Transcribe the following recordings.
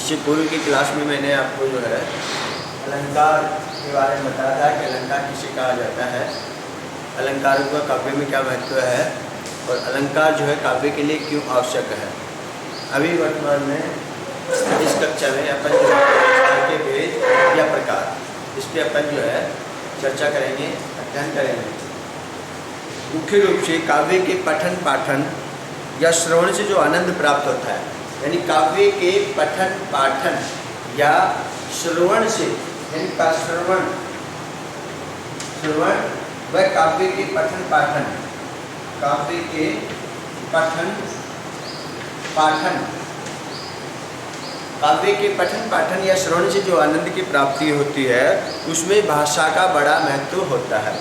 इससे पूर्व की क्लास में मैंने आपको जो है अलंकार के बारे में बताया था कि अलंकार किसे कहा जाता है, अलंकारों का काव्य में क्या महत्व है और अलंकार जो है काव्य के लिए क्यों आवश्यक है। अभी वर्तमान में इस कक्षा में अपन जो है के भेद या प्रकार इस पर अपन जो है चर्चा करेंगे, अध्ययन करेंगे। मुख्य रूप से काव्य के पठन पाठन या श्रवण से जो आनंद प्राप्त होता है, यानी काव्य के पठन पाठन या श्रवण से, यानी श्रवण व काव्य के पठन पाठन, काव्य के पठन पाठन, काव्य के पठन पाठन या श्रवण से जो आनंद की प्राप्ति होती है उसमें भाषा का बड़ा महत्व होता है।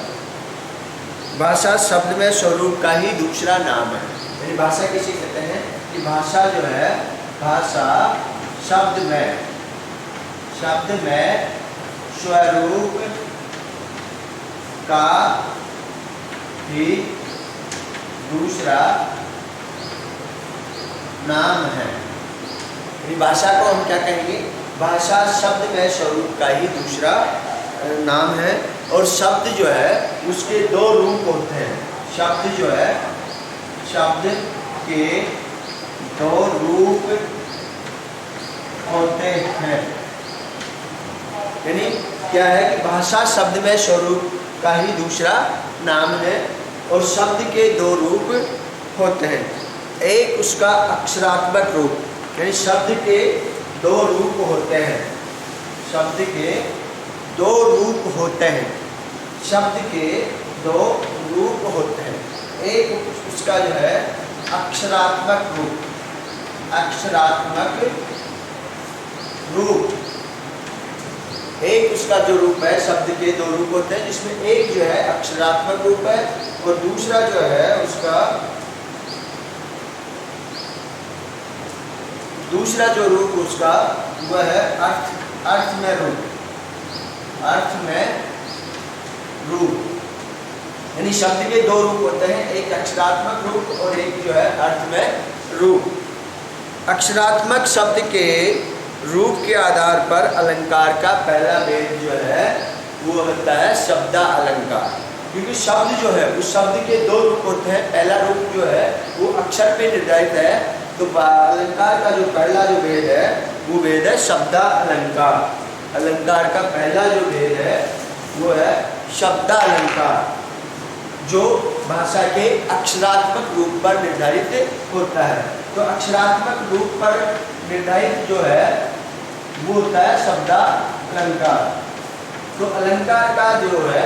भाषा शब्द में स्वरूप का ही दूसरा नाम है। यानी भाषा किसे कहते हैं कि भाषा जो है, भाषा शब्द में स्वरूप का ही दूसरा नाम है। भाषा को हम क्या कहेंगे, भाषा शब्द में स्वरूप का ही दूसरा नाम है। और शब्द जो है उसके दो रूप होते हैं। शब्द जो है, शब्द के दो रूप होते हैं। यानी क्या है कि भाषा शब्द में स्वरूप का ही दूसरा नाम है और शब्द के दो रूप होते हैं। एक उसका अक्षरात्मक रूप, यानी शब्द के दो रूप होते हैं। शब्द के दो रूप होते हैं। शब्द के दो रूप होते हैं। एक उसका जो है अक्षरात्मक रूप, अक्षरात्मक रूप। एक उसका जो रूप है, शब्द के दो रूप होते हैं जिसमें एक जो है अक्षरात्मक रूप है और दूसरा जो है उसका दूसरा जो रूप उसका वह है अर्थ में रूप, अर्थ में रूप। यानी शब्द के दो रूप होते हैं, एक अक्षरात्मक रूप और एक जो है अर्थ में रूप। अक्षरात्मक शब्द के रूप के आधार पर अलंकार का पहला भेद जो है वो होता है शब्दालंकार। क्योंकि शब्द जो है उस शब्द के दो रूप होते हैं। पहला रूप जो है वो अक्षर पे निर्धारित है, तो अलंकार का जो पहला जो भेद है वो भेद है शब्दालंकार। अलंकार का पहला जो भेद है वो है शब्दालंकार, जो भाषा के अक्षरात्मक रूप पर निर्धारित होता है। तो अक्षरात्मक रूप पर निर्धारित जो है वो होता है शब्दालंकार। तो अलंकार का जो है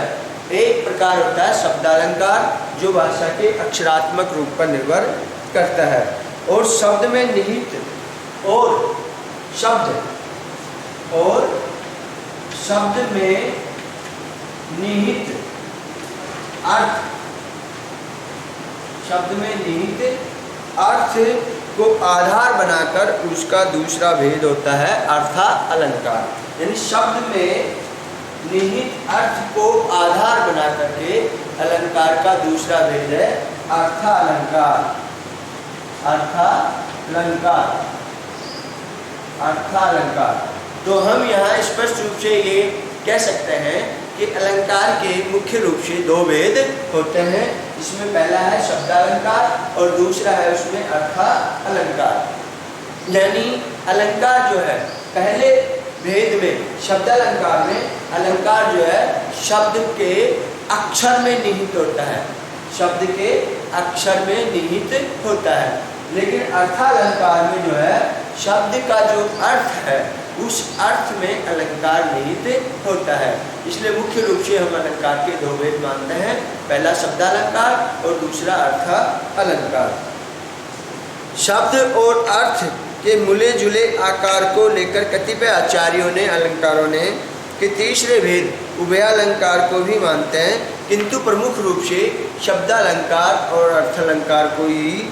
एक प्रकार होता है शब्दालंकार, जो भाषा के अक्षरात्मक रूप पर निर्भर करता है और शब्द में निहित और शब्द में निहित अर्थ, शब्द में निहित अर्थ को आधार बनाकर उसका दूसरा भेद होता है अर्थालंकार। यानी शब्द में निहित अर्थ को आधार बना करके अलंकार का दूसरा भेद है अर्थालंकार। अर्थालंकार। तो हम यहाँ स्पष्ट रूप से ये कह सकते हैं कि अलंकार के मुख्य रूप से दो भेद होते हैं, जिसमें पहला है शब्दालंकार और दूसरा है उसमें अर्थालंकार। यानी अलंकार जो है पहले भेद में, शब्दालंकार में अलंकार जो है शब्द के अक्षर में निहित होता है, शब्द के अक्षर में निहित होता है। लेकिन अर्थालंकार में जो है शब्द का जो अर्थ है उस अर्थ में अलंकार निहित होता है। इसलिए मुख्य रूप से हम अलंकार के दो भेद मानते हैं, पहला शब्दालंकार और दूसरा अर्थालंकार। शब्द और अर्थ के मिले जुले आकार को लेकर कतिपय आचार्यों ने, अलंकारों ने कि तीसरे भेद उभयालंकार को भी मानते हैं, किंतु प्रमुख रूप से शब्दालंकार और अर्थालंकार को ही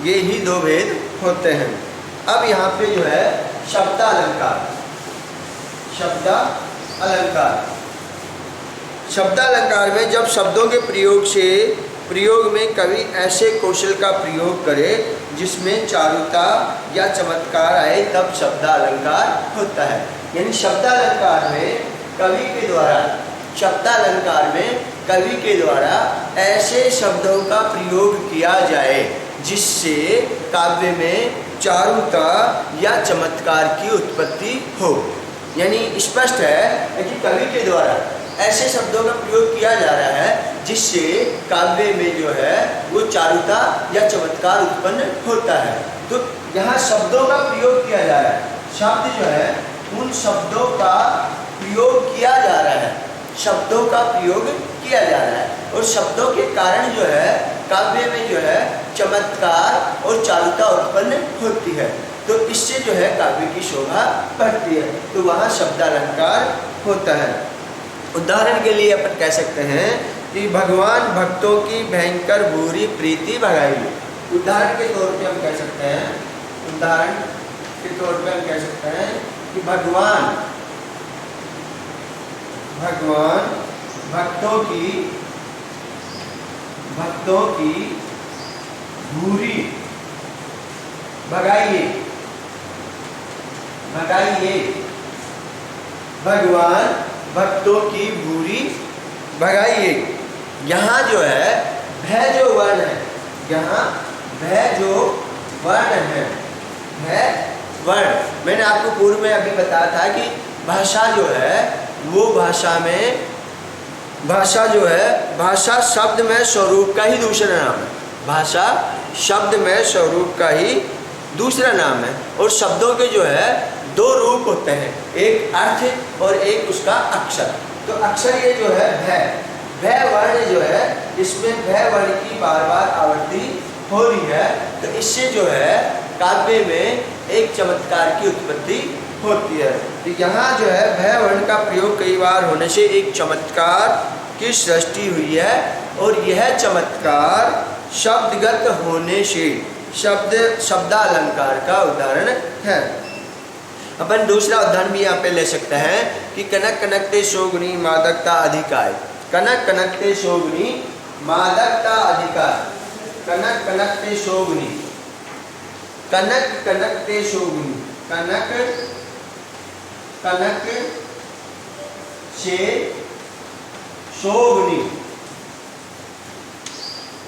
ये ही दो भेद होते हैं। अब यहाँ पे जो है शब्दालंकार, शब्दालंकार में जब शब्दों के प्रयोग से प्रयोग में कवि ऐसे कौशल का प्रयोग करे जिसमें चारुता या चमत्कार आए, तब शब्दालंकार होता है। यानी शब्दालंकार में कवि के द्वारा, शब्दालंकार में कवि के द्वारा ऐसे शब्दों का प्रयोग किया जाए जिससे काव्य में चारुता या चमत्कार की उत्पत्ति हो। यानी स्पष्ट है कि कवि के द्वारा ऐसे शब्दों का प्रयोग किया जा रहा है जिससे काव्य में जो है वो चारुता या चमत्कार उत्पन्न होता है। तो यहाँ शब्दों का प्रयोग किया जा रहा है, शब्द जो है उन शब्दों का प्रयोग किया जा रहा है, शब्दों का प्रयोग किया जा रहा है और शब्दों के कारण जो है काव्य में जो है चमत्कार और चारुता उत्पन्न होती है। तो इससे जो है काव्य की शोभा बढ़ती है, तो वहाँ शब्दालंकार होता है। उदाहरण के लिए अपन कह सकते हैं कि भगवान भक्तों की भयंकर बुरी प्रीति भगाई। उदाहरण के तौर पे हम कह सकते हैं, उदाहरण के तौर पे हम कह सकते हैं कि भगवान भक्तों की बुरी भगाइए, भगवान भक्तों की बुरी भगाइए। यहाँ जो है भय जो वर्ण है, यहाँ भय जो वर्ण है, भय वर्ण, मैंने आपको पूर्व में अभी बताया था कि भाषा जो है वो भाषा जो है भाषा शब्द में स्वरूप का ही दूसरा नाम है, भाषा शब्द में स्वरूप का ही दूसरा नाम है। और शब्दों के जो है दो रूप होते हैं, एक अर्थ और एक उसका अक्षर। तो अक्षर ये जो है भय वर्ण जो है, इसमें भय वर्ण की बार बार आवृत्ति हो रही है, तो इससे जो है काव्य में एक चमत्कार की उत्पत्ति होती है। तो यहाँ जो है भय वर्ण का प्रयोग कई बार होने से एक चमत्कार की सृष्टि हुई है और यह चमत्कार शब्दगत होने से शब्दालंकार का उदाहरण है। अपन दूसरा उदाहरण भी यहाँ पे ले सकते हैं कि कनक कनकते शोगुनी मादकता अधिकार, कनक कनकते शोगुनी मादकता अधिकार, कनक कनकते शोगुनी, कनक कनकते शोगुनी, कनक कनक से शोभनी,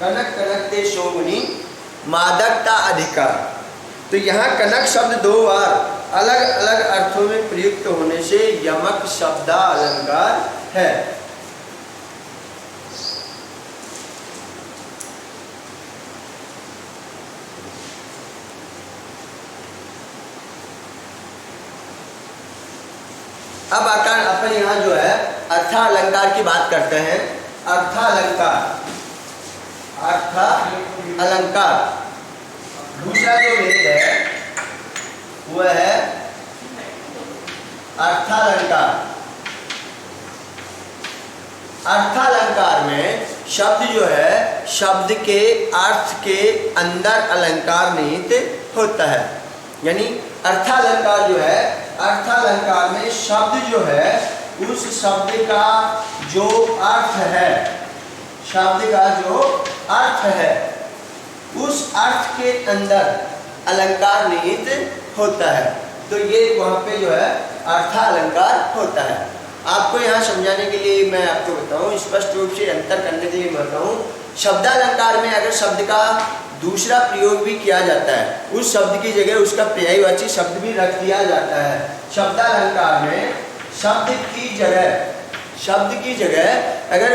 कनक कनकते शोभनी मादकता अधिकार। तो यहाँ कनक शब्द दो बार अलग अलग अर्थों में प्रयुक्त होने से यमक शब्दालंकार है। अब आकार अपन यहाँ जो है अर्थालंकार की बात करते हैं। अर्थालंकार, अर्थालंकार दूसरा जो वेद है वह है अर्थालंकार। अर्थालंकार में शब्द जो है शब्द के अर्थ के अंदर अलंकार निहित होता है। यानी अर्थालंकार जो है, अर्थालंकार में शब्द जो है उस शब्द का जो अर्थ है, शब्द का जो अर्थ है उस अर्थ के अंदर अलंकार निहित होता है। तो ये वहाँ पे जो है अर्थालंकार होता है। आपको यहाँ समझाने के लिए मैं आपको बताऊँ, स्पष्ट रूप से अंतर करने के लिए मैं बताऊँ, शब्दालंकार में अगर शब्द का दूसरा प्रयोग भी किया जाता है, उस शब्द की जगह उसका पर्यायवाची शब्द भी रख दिया जाता है। शब्दालंकार में शब्द की जगह अगर